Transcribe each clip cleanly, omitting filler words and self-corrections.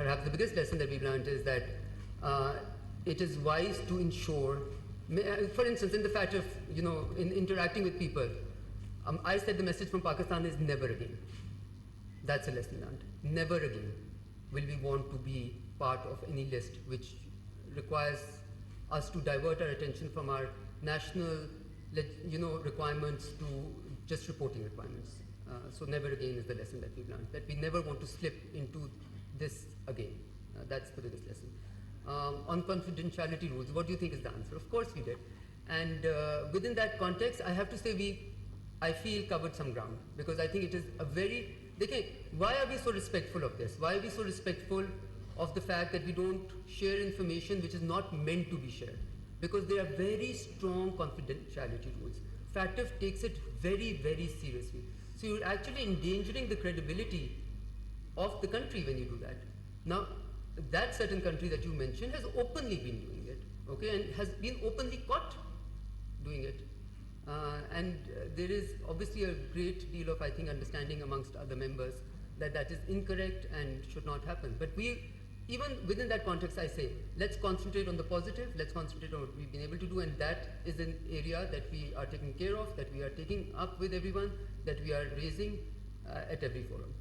perhaps the biggest lesson that we've learned is that it is wise to ensure, for instance, in the fact of, in interacting with people, I said the message from Pakistan is never again. That's a lesson learned. Never again will we want to be part of any list which requires us to divert our attention from our national, requirements to just reporting requirements. So never again is the lesson that we've learned, that we never want to slip into this again. That's the biggest lesson. On confidentiality rules, what do you think is the answer? Of course we did. And within that context, I have to say I feel covered some ground, because I think it is a very, why are we so respectful of this? Why are we so respectful of the fact that we don't share information which is not meant to be shared? Because there are very strong confidentiality rules. FATF takes it very, very seriously. So you're actually endangering the credibility of the country when you do that. Now, that certain country that you mentioned has openly been doing it, okay, and has been openly caught doing it. And there is obviously a great deal of, I think, understanding amongst other members that that is incorrect and should not happen. But even within that context, I say, let's concentrate on the positive, let's concentrate on what we've been able to do, and that is an area that we are taking care of, that we are taking up with everyone, that we are raising at every forum.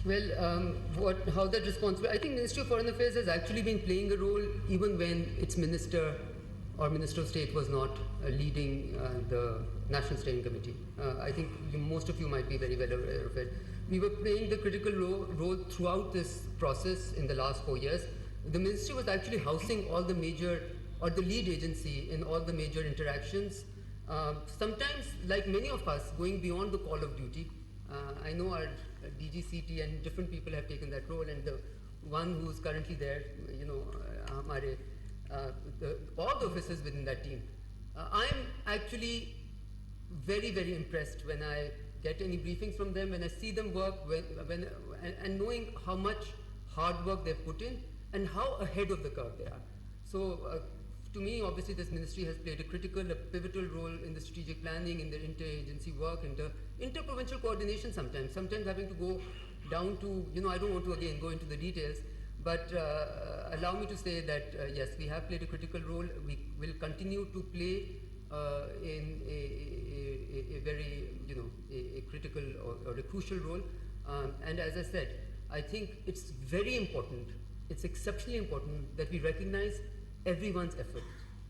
Well, how that responsibility, I think Ministry of Foreign Affairs has actually been playing a role even when its minister or Minister of State was not leading the National Steering Committee. I think most of you might be very well aware of it. We were playing the critical role throughout this process in the last 4 years. The ministry was actually housing all the major, or the lead agency in all the major interactions. Sometimes, like many of us, going beyond the call of duty. I know our DGCT and different people have taken that role, and the one who's currently there, all the officers within that team. I'm actually very, very impressed when I get any briefings from them, when I see them work, and knowing how much hard work they've put in and how ahead of the curve they are. So to me, obviously, this ministry has played a pivotal role in the strategic planning, in the interagency work, in the interprovincial coordination sometimes having to go down to, I don't want to again go into the details, but allow me to say that yes, we have played a critical role. We will continue to play in a very, a critical or a crucial role. And as I said, I think it's very important, it's exceptionally important that we recognize everyone's effort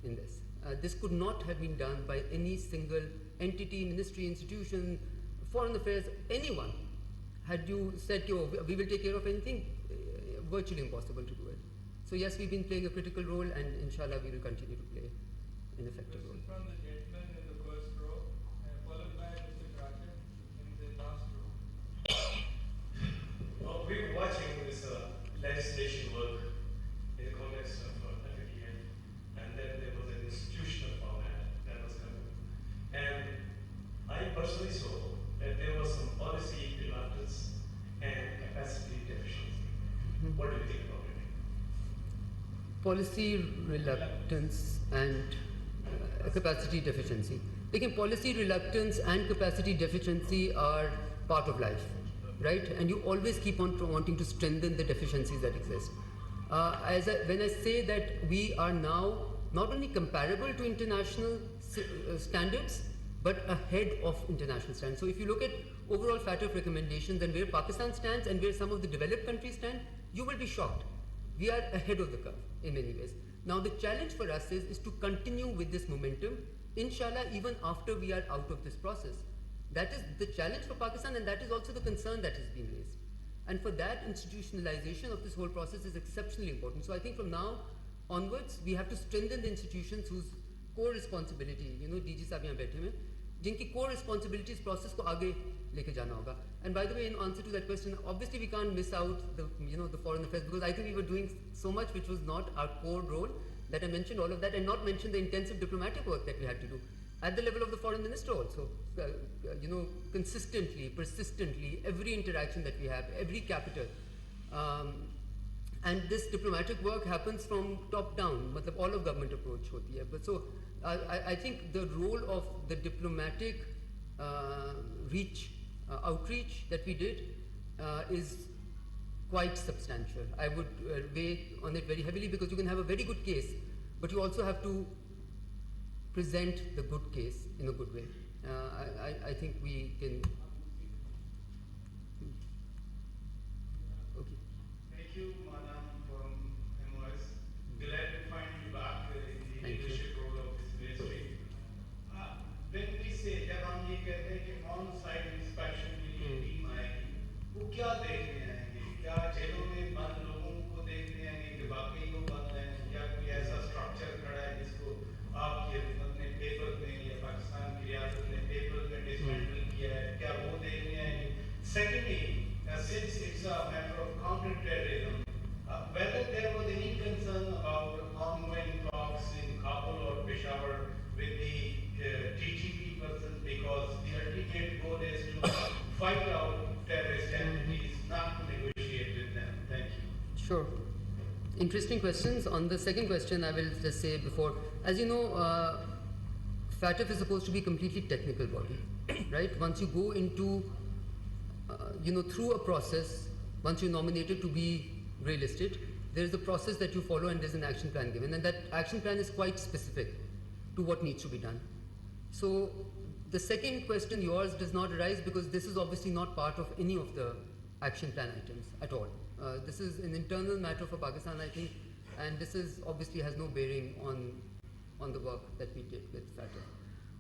in this. This could not have been done by any single entity, ministry, institution, foreign affairs, anyone. Had you said, we will take care of anything, virtually impossible to do it. So yes, we've been playing a critical role, and inshallah we will continue to play an effective role. From the gentleman in the first row, followed by Mr. Kharaja in the last row. Well, we were watching this legislation work in the context of FATF, and then there was an institutional format that was coming. And I personally saw that there was some policy reluctance and capacity deficiency. What do you think about it? Policy reluctance and capacity deficiency. Again, policy reluctance and capacity deficiency are part of life, right? And you always keep on wanting to strengthen the deficiencies that exist. When I say that we are now not only comparable to international standards, but ahead of international standards. So if you look at overall FATF recommendations and where Pakistan stands and where some of the developed countries stand, you will be shocked. We are ahead of the curve in many ways. Now the challenge for us is to continue with this momentum, inshallah, even after we are out of this process. That is the challenge for Pakistan, and that is also the concern that has been raised. And for that, institutionalization of this whole process is exceptionally important. So I think from now onwards, we have to strengthen the institutions whose core responsibility, DG साहब यहाँ बैठे हैं, जिनकी core responsibility इस process को आगे लेके जाना होगा. And by the way, in answer to that question, obviously we can't miss out the foreign affairs, because I think we were doing so much which was not our core role, that I mentioned all of that and not mentioned the intensive diplomatic work that we had to do at the level of the foreign minister also. Consistently, persistently, every interaction that we have, every capital. And this diplomatic work happens from top down, matlab all of government approach hoti hai. But so I think the role of the diplomatic outreach that we did is quite substantial. I would weigh on it very heavily, because you can have a very good case, but you also have to present the good case in a good way. I think we can. Okay. Thank you, Madam, from MOS. Glad to find you back in the leadership role of this ministry. When we say, जब हम ये कहते हैं कि on-site inspection के लिए team आएगी, वो क्या देखने आएंगे? क्या जेलों में बंद लोगों को देखने आएंगे कि वाकई वो बंद हैं, या कोई ऐसा स्ट्रक्चर खड़ा है जिसको आपके अपने पेपर में या पाकिस्तान की रियासत ने पेपर में डिसमेंटल किया है, क्या वो देखने आएंगे? Secondly, since it's a matter of counter-terrorism, whether there was any concern about ongoing talks in Kabul or Peshawar with the TGP person, because the ultimate goal is to fight out terrorist entities, not to negotiate with them. Thank you. Sure. Interesting questions. On the second question, I will just say before, as you know, FATF is supposed to be a completely technical body, right? Once you go into, through a process, once you're nominated to be real estate, there is a process that you follow and there's an action plan given, and that action plan is quite specific to what needs to be done. So the second question, yours, does not arise because this is obviously not part of any of the action plan items at all. This is an internal matter for Pakistan, I think, and this is obviously has no bearing on the work that we did with FATF.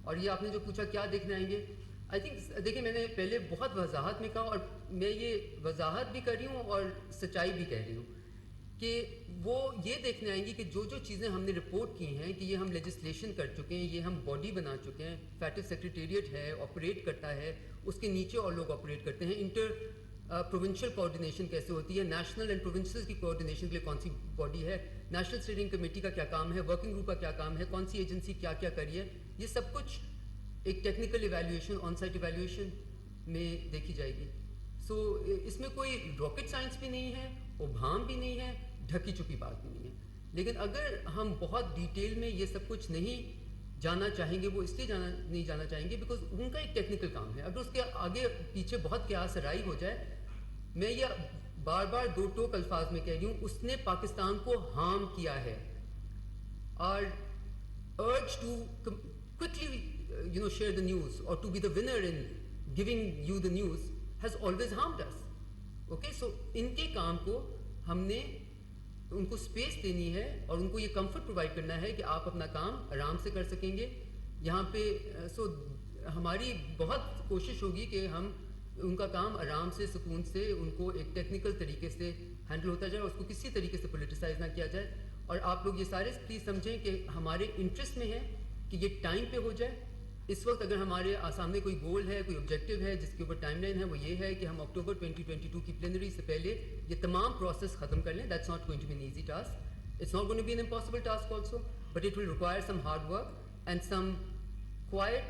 और ये आपने जो पूछा क्या देखने आएंगे, I think देखिए मैंने पहले बहुत वजाहत में कहा और मैं ये वजाहत भी कर रही हूँ और सच्चाई भी कह रही हूँ कि वो ये देखने आएंगी कि जो जो चीज़ें हमने रिपोर्ट की हैं कि ये हम लेजिस्लेशन कर चुके हैं, ये हम बॉडी बना चुके हैं, फैटिव सेक्रेटेरिएट है, ऑपरेट करता है, उसके नीचे और लोग ऑपरेट करते हैं, इंटर प्रोविंशियल कोऑर्डिनेशन कैसे होती है, नेशनल एंड प्रोविंसेस की कोऑर्डिनेशन के लिए कौन सी बॉडी है, नेशनल स्टीयरिंग कमेटी का क्या काम है, वर्किंग ग्रुप का क्या काम है, कौन सी एजेंसी क्या क्या करी है, ये सब कुछ एक technical evaluation, on site evaluation में देखी जाएगी. सो इसमें कोई रॉकेट साइंस भी नहीं है, उभाम भी नहीं है, ढकी चुकी बात भी नहीं है. लेकिन अगर हम बहुत डिटेल में ये सब कुछ नहीं जाना चाहेंगे, वो इसलिए नहीं जाना चाहेंगे बिकॉज उनका एक टेक्निकल काम है. अगर उसके आगे पीछे बहुत क्यास राई हो जाए, मैं ये बार बार दो टोक अल्फाज में कह रही हूँ, उसने पाकिस्तान को हार्म किया है. Our urge to quickly share the news or to be the winner in giving you the news has always harmed us. Okay, so इनके काम को हमने उनको स्पेस देनी है और उनको ये कंफर्ट प्रोवाइड करना है कि आप अपना काम आराम से कर सकेंगे यहाँ पे. सो हमारी बहुत कोशिश होगी कि हम उनका काम आराम से, सुकून से, उनको एक टेक्निकल तरीके से हैंडल होता जाए, उसको किसी तरीके से पोलिटिसाइज ना किया जाए. और आप लोग ये सारे प्लीज़ समझें कि हमारे इंटरेस्ट में है कि ये टाइम पे हो जाए. इस वक्त अगर हमारे सामने कोई गोल है, कोई ऑब्जेक्टिव है जिसके ऊपर टाइमलाइन है, वो ये है कि हम अक्टूबर 2022 की प्लेनरी से पहले ये तमाम प्रोसेस ख़त्म कर लें. That's not going to be an easy task, it's not going to be an impossible task also, but it will require some hard work and some quite,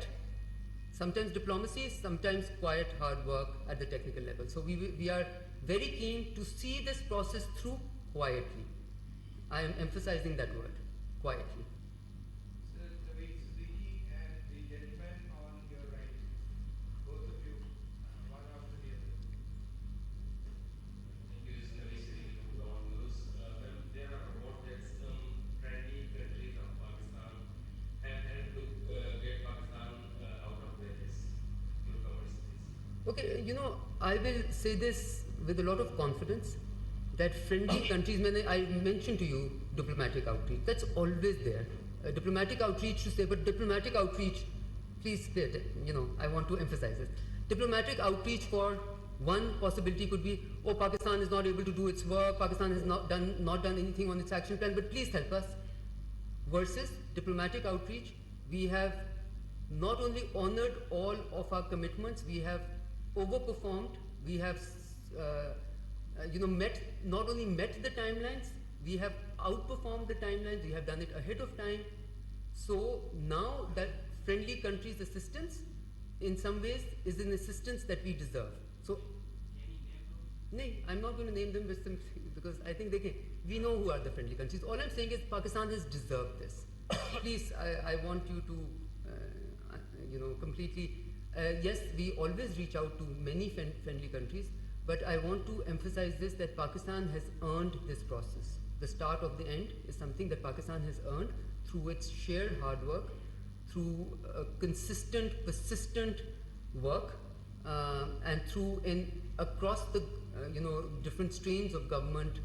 sometimes diplomacy, sometimes quiet hard work at the technical level. So we are very keen to see this process through quietly. I am emphasizing that word, quietly. Sir, Siddiqui and the gentleman on your right, both of you, one after the other. Thank you, Mr. Siddiqui from Dawn News. Well, there are reports that some friendly countries of Pakistan have helped to get Pakistan out of this. Okay, I will say this with a lot of confidence that friendly countries, I mentioned to you diplomatic outreach, that's always there. Diplomatic outreach to say, but diplomatic outreach, please, I want to emphasize this. Diplomatic outreach for one possibility could be, oh, Pakistan is not able to do its work, Pakistan has not done anything on its action plan, but please help us. Versus diplomatic outreach, we have not only honored all of our commitments, we have overperformed. We have, not only met the timelines, we have outperformed the timelines. We have done it ahead of time. So now that friendly countries' assistance, in some ways, is an assistance that we deserve. So, no, I'm not going to name them because I think we know who are the friendly countries. All I'm saying is Pakistan has deserved this. Please, I want you to, completely, yes, we always reach out to many friendly countries, but I want to emphasize this, that Pakistan has earned this process. The start of the end is something that Pakistan has earned through its sheer hard work, through consistent, persistent work, and through across the different streams of government,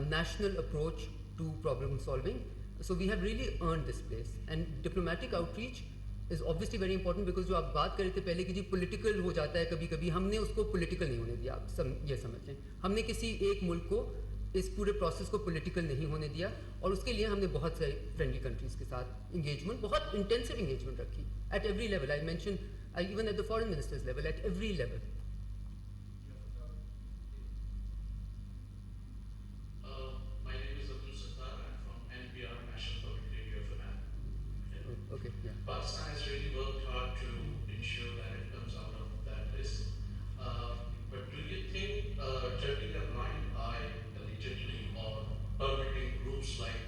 national approach to problem solving. So we have really earned this place. And diplomatic outreach is obviously very important, because जो आप बात कर रहे थे पहले कि जी political हो जाता है कभी-कभी, हमने उसको political नहीं होने दिया, आप ये समझ लें। हमने किसी एक मुल्क को इस पूरे प्रोसेस को पॉलिटिकल नहीं होने दिया, और उसके लिए हमने बहुत सारे फ्रेंडली कंट्रीज़ के साथ इंगेजमेंट, बहुत इंटेंसिव इंगेजमेंट रखी at every level. I mention even at the foreign ministers level, at every level. Okay, yeah. Pakistan has really worked hard to ensure that it comes out of that list. But do you think turning a blind eye allegedly or permitting groups like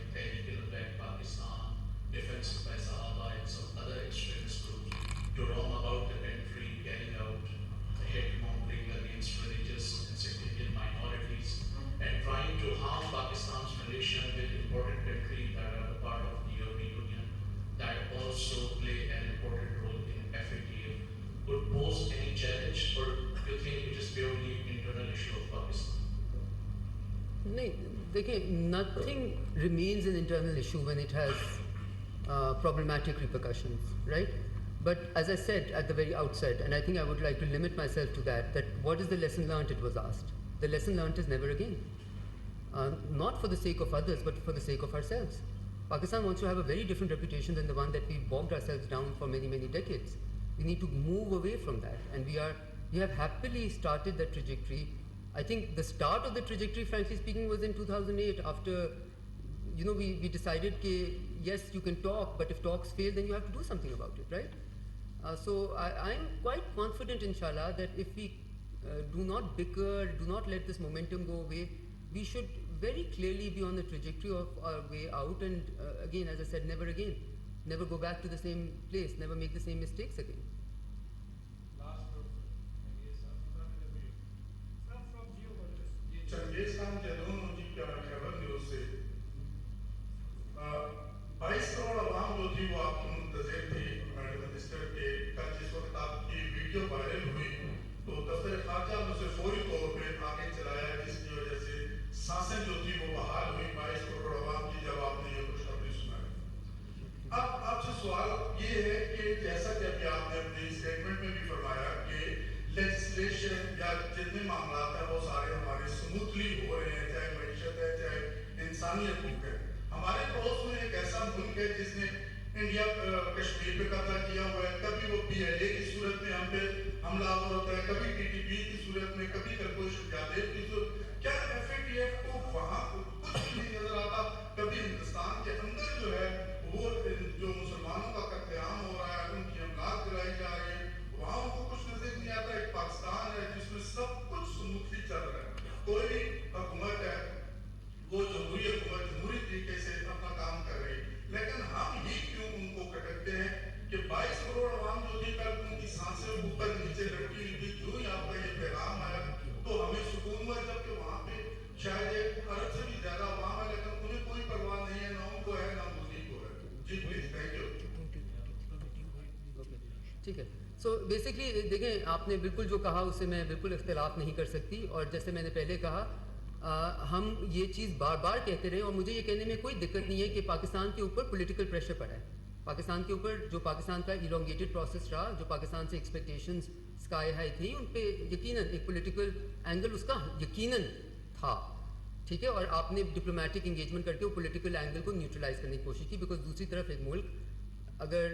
Pakistan, Defense by Sahaba, and some other extremist groups to roam about the country, carrying out hate mongering against religious and sectarian minorities, and trying to harm Pakistan's relation with important countries that are a part of the European Union, that also play an important role in FATF, would pose any challenge, or do you think it is purely internal issue of Pakistan? Nothing remains an internal issue when it has problematic repercussions, right? But as I said at the very outset, and I think I would like to limit myself to that what is the lesson learned, it was asked. The lesson learned is never again. Not for the sake of others, but for the sake of ourselves. Pakistan wants to have a very different reputation than the one that we've bogged ourselves down for many, many decades. We need to move away from that, and we have happily started that trajectory. I think the start of the trajectory, frankly speaking, was in 2008, after we decided that yes, you can talk, but if talks fail, then you have to do something about it, right? So I'm quite confident, inshallah, that if we do not bicker, do not let this momentum go away, we should very clearly be on the trajectory of our way out, and again, as I said, never again. Never go back to the same place, never make the same mistakes again. Changez Khan Jadoon ji क्या खबर news से 22 करोड़ आवाम जो थी वो आपकी मुंतज़िर थी madam minister के कल जिस वक्त आपकी वीडियो वायरल हुई तो दफ्तर खारजा में उसे फौरी तौर पे आगे चलाया जिसकी वजह से सांसें जो थी वो बहाल हुई 22 करोड़ आवाम की जब आपने ये खुशखबरी सुनाई. अब आपसे सवाल ये है कि जैसा कि अभी आपने अपने स्टेटमेंट में भी फरमाया कि लेजिस्लेशन या जितने मामला है वो सारे हमारे स्मूथली हो रहे हैं, चाहे मईशत है चाहे इंसानियत मुल्क है. हमारे पड़ोस में एक ऐसा मुल्क है जिसने इंडिया कश्मीर पे कब्जा किया हुआ है, कभी वो PLA की सूरत में हम पे हमलावर होता है, कभी TTP की सूरत में, कभी कलकोश यादेव की सूरत. क्या FATF को वहाँ कुछ भी नहीं नजर आता? कभी हिंदुस्तान के अंदर जो है वो जो मुसलमानों का कत्लेआम हो रहा है, उनकी अमलाक गिराई जा रही है, वहाँ उनको कुछ नजर नहीं आता. एक पाकिस्तान है जिसमें सब कुछ स्मूथली चल रहा है, कोई भी हुकूमत है वो जमहूरी हुकूमत जमहूरी तरीके से अपना काम कर रही है, लेकिन हम ही क्यों उनको कटकते हैं कि 22 करोड़ आवाम जो थी कल उनकी सांसें ऊपर नीचे लटकी हुई थी. जो ही आपका ये पैगाम आया तो हमें सुकून हुआ, जबकि वहाँ पे शायद 1 अरब से भी ज्यादा आवाम है, लेकिन उन्हें कोई परवाह नहीं है, ना उनको है ना मुझे को है. जी प्लीज, थैंक यू. ठीक है. सो बेसिकली देखें, आपने बिल्कुल जो कहा उससे मैं बिल्कुल इख्तिलाफ नहीं कर सकती, और जैसे मैंने पहले कहा हम ये चीज़ बार बार कहते रहे, और मुझे ये कहने में कोई दिक्कत नहीं है कि पाकिस्तान के ऊपर पॉलिटिकल प्रेशर पड़ा है. पाकिस्तान के ऊपर जो पाकिस्तान का इलोंगेटेड प्रोसेस रहा, जो पाकिस्तान से एक्सपेक्टेशंस स्काई हाई थी, उन पे यकीनन एक पॉलिटिकल एंगल उसका यकीनन था, ठीक है. और आपने डिप्लोमेटिक इंगेजमेंट करके वो पॉलिटिकल एंगल को न्यूट्रलाइज करने की कोशिश की, बिकॉज दूसरी तरफ एक मुल्क अगर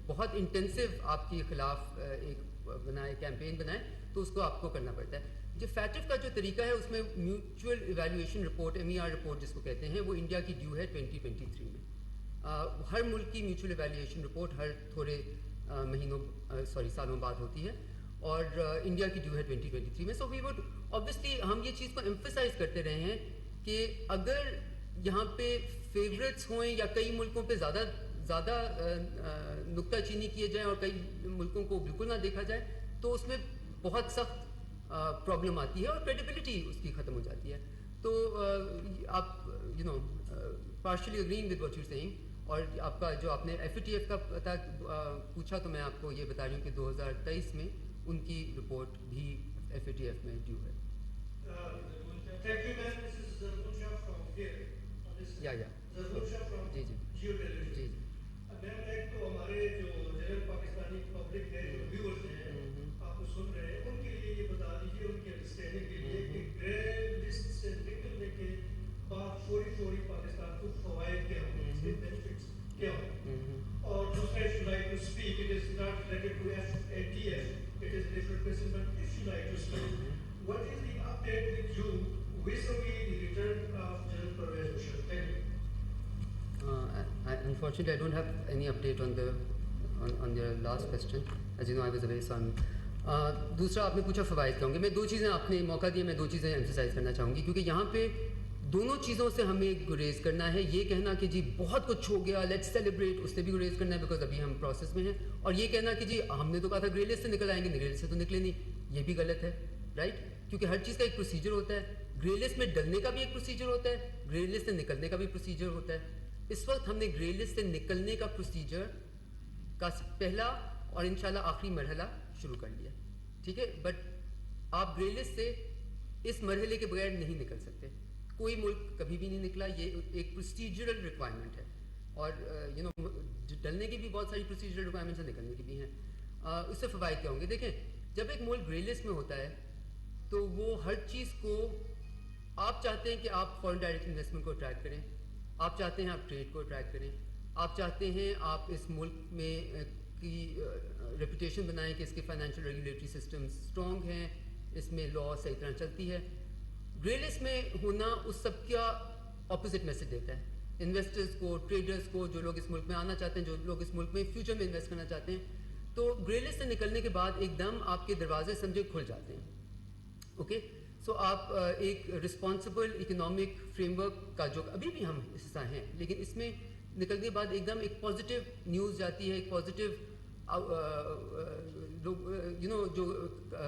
बहुत इंटेंसिव आपके खिलाफ एक بنائے, کیمپین بنائے, تو اس کو آپ کو کرنا پڑتا ہے. جو فیٹف کا جو طریقہ ہے اس میں mutual evaluation report, MER report جس کو کہتے ہیں, وہ انڈیا کی ڈیو ہے 2023 میں. ہر ملک کی میوچول ایویلیویشن رپورٹ ہر تھوڑے سالوں بعد ہوتی ہے, اور انڈیا کی ڈیو ہے 2023 میں. سو وی وڈ obviously ہم یہ چیز کو ایمفیسائز کرتے رہے ہیں کہ اگر یہاں پہ فیوریٹس ہوئیں یا کئی ملکوں پہ زیادہ نکتہ چینی کیے جائیں اور کئی ملکوں کو بالکل نہ دیکھا جائے, تو اس میں بہت سخت پرابلم آتی ہے اور کریڈیبلٹی اس کی ختم ہو جاتی ہے. تو آپ partially agreeing with what you saying. اور آپ کا جو آپ نے FATF کا پتہ پوچھا, تو میں آپ کو یہ بتا رہی ہوں کہ 2023 میں ان کی رپورٹ بھی FATF میں ڈیو ہے. Thank you, ma'am. This is Zarmusha from here. Zarmusha from G Geotelevision. جی میم, ایک تو ہمارے جو جنرل پاکستانی پبلک ہے, جو ویورز ہیں, آپ کو سن رہے ہیں, ان کے لیے یہ بتا دیجیے, ان کی انڈرسٹینڈنگ کے لیے, کہ گرے لسٹ سے نکلنے کے بعد فوری پاکستان کو فوائد کیا ہوں, اس کے بینیفٹس کیا ہوں. اور دوسرا, if you like to speak, it is not related to FATF, it is a different question, but if you like to speak, what is the update with you vis-a-vis the return of General Pervez Musharraf? Thank you. Unfortunately, I don't have any update on your last question. As you know, I was away, so دوسرا آپ نے پوچھا فوائد کیا ہوں گے. میں دو چیزیں, آپ نے موقع دیا, میں دو چیزیں ایمفسائز کرنا چاہوں گی, کیونکہ یہاں پہ دونوں چیزوں سے ہمیں گریز کرنا ہے. یہ کہنا کہ جی بہت کچھ ہو گیا, لیٹس سیلیبریٹ, اس سے بھی گریز کرنا ہے بیکاز ابھی ہم پروسیس میں ہیں. اور یہ کہنا کہ جی ہم نے تو کہا تھا گرے لسٹ سے نکل آئیں گے, گرے لسٹ سے تو نکلے نہیں, یہ بھی غلط ہے, رائٹ. کیونکہ ہر چیز کا ایک پروسیجر ہوتا ہے. گرے لسٹ میں ڈلنے کا بھی ایک پروسیجر ہوتا ہے, گرے لسٹ سے نکلنے کا بھی پروسیجر ہوتا ہے. اس وقت ہم نے گرے لسٹ سے نکلنے کا پروسیجر کا پہلا اور انشاءاللہ آخری مرحلہ شروع کر لیا, ٹھیک ہے. بٹ آپ گرے لسٹ سے اس مرحلے کے بغیر نہیں نکل سکتے. کوئی ملک کبھی بھی نہیں نکلا, یہ ایک پروسیجرل ریکوائرمنٹ ہے. اور ڈلنے کی بھی بہت ساری پروسیجرل ریکوائرمنٹس ہیں, نکلنے کی بھی ہیں. اس سے فوائد کیا ہوں گے؟ دیکھیں, جب ایک ملک گرے لسٹ میں ہوتا ہے تو وہ ہر چیز کو, آپ چاہتے ہیں کہ آپ فارن ڈائریکٹ انویسٹمنٹ کو اٹریکٹ کریں, آپ چاہتے ہیں آپ ٹریڈ کو اٹریکٹ کریں, آپ چاہتے ہیں آپ اس ملک میں کی ریپوٹیشن بنائیں کہ اس کے فائنینشیل ریگولیٹری سسٹم اسٹرانگ ہیں, اس میں لا صحیح طرح چلتی ہے. گرے لسٹ میں ہونا اس سب کا اپوزٹ میسج دیتا ہے انویسٹرز کو, ٹریڈرز کو, جو لوگ اس ملک میں آنا چاہتے ہیں, جو لوگ اس ملک میں فیوچر میں انویسٹ کرنا چاہتے ہیں. تو گرے لسٹ سے نکلنے کے بعد ایک دم آپ کے دروازے سمجھے کھل جاتے ہیں. اوکے, سو آپ ایک رسپانسبل اکنامک فریم ورک کا جو ابھی بھی ہم حصہ ہیں, لیکن اس میں نکلنے کے بعد ایک دم ایک پازیٹیو نیوز جاتی ہے, ایک پازیٹیو جو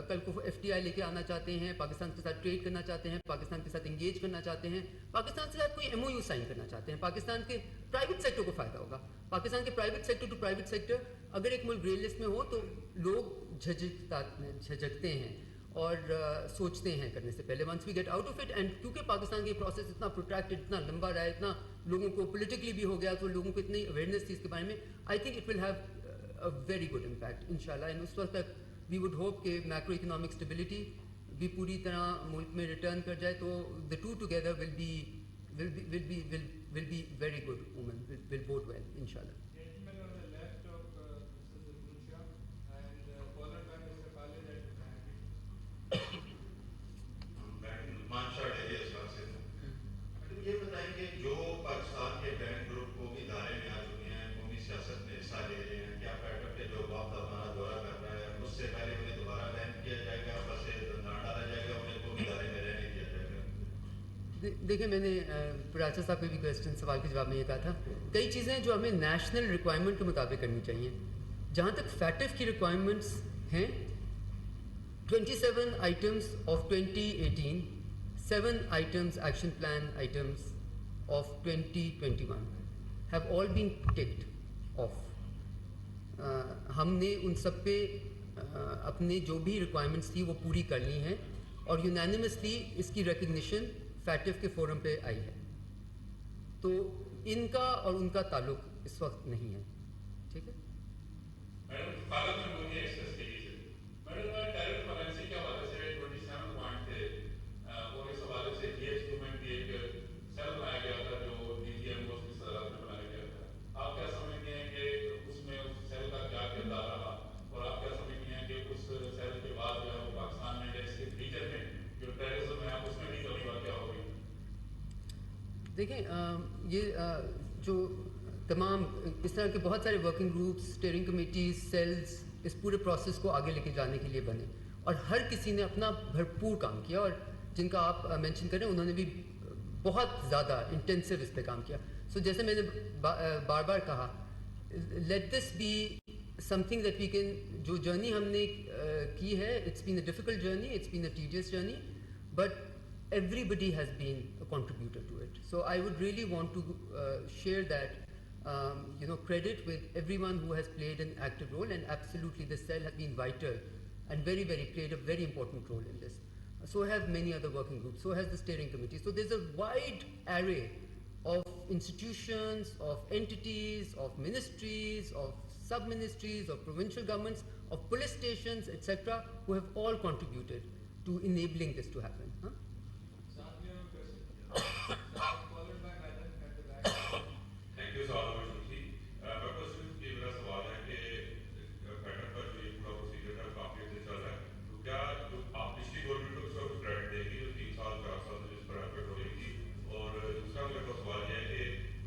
کل کو FDI لے کے آنا چاہتے ہیں, پاکستان کے ساتھ ٹریڈ کرنا چاہتے ہیں, پاکستان کے ساتھ انگیج کرنا چاہتے ہیں, پاکستان کے ساتھ کوئی MOU سائن کرنا چاہتے ہیں, پاکستان کے پرائیویٹ سیکٹر کو فائدہ ہوگا. پاکستان کے private sector to private sector, اگر ایک ملک گرے لسٹ میں ہو تو لوگ جھجکتے ہیں اور سوچتے ہیں کرنے سے پہلے, once we get out of it. And کیونکہ پاکستان کے پروسیس اتنا پروٹریکٹڈ, اتنا لمبا رہا ہے, اتنا لوگوں کو پولیٹیکلی بھی ہو گیا, تو لوگوں کو اتنی اویئرنیس تھی اس کے بارے میں, I think it will have a very good impact انشاءاللہ. اینڈ اس وقت تک we would hope کہ میکرو اکنامک اسٹیبلٹی بھی پوری طرح ملک میں ریٹرن کر جائے, تو the two together will be very good, will bode well انشاءاللہ. Gentleman on the left of Mr. Zarmusha and followed by Mr. Khalid at the back. یہ بتائیں کہ جو پاکستان کے بینک گروپ کو بھی ادارے میں آ چکے ہیں, قومی سیاست میں حصہ لے رہے ہیں, کیا پیٹرن کے جو وقت اپنا دورہ کر رہا ہے اس سے پہلے انہیں دوبارہ بین کیا جائے گا, بس نہ ڈالا جائے گا, انہیں قومی ادارے میں رہنے دیا جائے گا؟ دیکھیں, میں نے پراچا صاحب کے بھی سوال کے جواب میں یہ کہا تھا, کئی چیزیں جو ہمیں نیشنل ریکوائرمنٹ کے مطابق کرنی چاہیے. جہاں تک فیٹف کی ریکوائرمنٹس ہیں, 27 items of 2018, 7 items, action plan items of 2021 have all been ticked off. ہم نے ان سب پہ اپنے جو بھی ریکوائرمنٹس تھی وہ پوری کر لی ہیں, اور یونینیمسلی اس کی ریکگنیشن فیٹف کے فورم پہ آئی ہے. تو ان کا اور ان کا تعلق اس وقت نہیں ہے, ٹھیک ہے. میڈم خالد میں بولیے ایکسس کے لیے. میڈم ٹیرف کرنسی کے حوالے سے 27 پوائنٹ تھے, اور اس حوالے سے GH2 میں بھی ایک سیل بنایا گیا تھا جو DGM کو اس کی صدارت میں بنایا گیا تھا. آپ کیا سمجھتے ہیں کہ اس میں اس سیل کا کیا کردار رہا, اور آپ کیا سمجھتے ہیں کہ اس دیکھیں یہ جو تمام اس طرح کے بہت سارے working groups, steering committees, cells اس پورے پروسیس کو آگے لے کے جانے کے لیے بنے, اور ہر کسی نے اپنا بھرپور کام کیا, اور جن کا آپ مینشن کریں انہوں نے بھی بہت زیادہ انٹینسو اس پہ کام کیا. سو جیسے میں نے بار بار کہا, let this be something that we can, جو جرنی ہم نے کی ہے, it's been a difficult journey, it's been a tedious journey, but everybody has been a contributor to it. So I would really want to share that credit with everyone who has played an active role, and absolutely the cell has been vital and played a very important role in this. So have many other working groups, so has the steering committee. So there's a wide array of institutions, of entities, of ministries, of sub-ministries, of provincial governments, of police stations, etc., who have all contributed to enabling this to happen. Huh? Followed by Madam at the back. Thank you, sir. मेरा question ये मेरा सवाल है कि pattern पर जो ये पूरा प्रोसीजर है काफी अच्छे चल रहा है, तो क्या जो आप पिछली गवर्नमेंट को उसका कुछ क्रेडिट देगी जो 3 साल 4 साल से जिस पर एफर्ट हो रही थी, और दूसरा मेरा सवाल ये है कि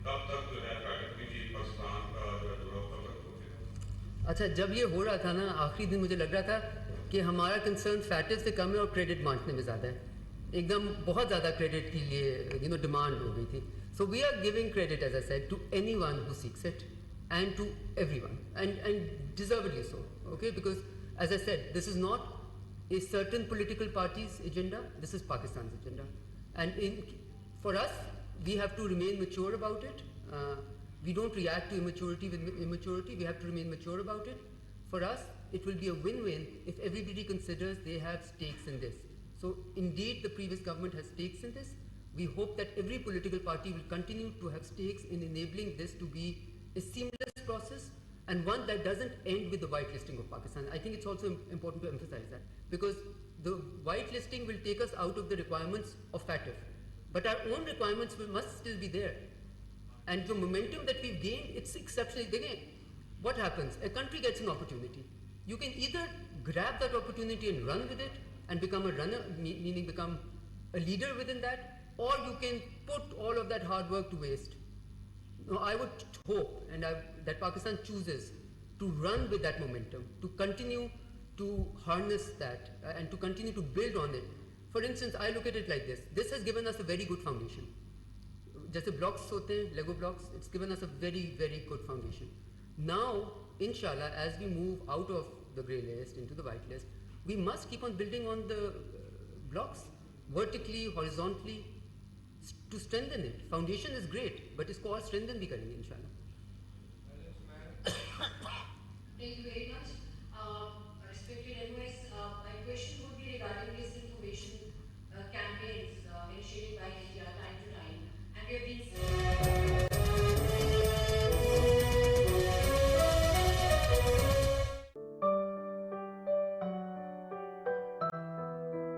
कब तक जो है पैटर्न कमेटी पाकिस्तान का जो है दौरा कब तक होगा? अच्छा, जब ये हो रहा था ना, आखिरी दिन मुझे लग रहा था कि हमारा कंसर्न फैटेज से कम है और क्रेडिट बांटने में ज़्यादा है. एकदम बहुत ज़्यादा क्रेडिट के लिए डिमांड हो गई थी. So we are giving credit, as I said, to anyone who seeks it and to everyone, and deservedly so, okay, because as I said, this is not a certain political party's agenda, this is Pakistan's agenda, and for us we have to remain mature about it. We don't react to immaturity with immaturity, we have to remain mature about it. For us it will be a win-win if everybody considers they have stakes in this. So indeed the previous government has stakes in this. We hope that every political party will continue to have stakes in enabling this to be a seamless process, and one that doesn't end with the whitelisting of Pakistan. I think it's also important to emphasize that, because the whitelisting will take us out of the requirements of FATF, but our own requirements must still be there. And the momentum that we've gained, it's exceptional. Again, what happens? A country gets an opportunity. You can either grab that opportunity and run with it and become a runner, meaning become a leader within that, or you can put all of that hard work to waste. No, I would hope that Pakistan chooses to run with that momentum, to continue to harness that, and to continue to build on it. For instance, I look at it like this. This has given us a very good foundation. Jaise blocks hote hain, Lego blocks, it's given us a very good foundation. Now, inshallah, as we move out of the grey list into the white list, we must keep on building on the blocks, vertically, horizontally, to strengthen it. Foundation is great, but isko aur strengthen bhi karenge inshallah.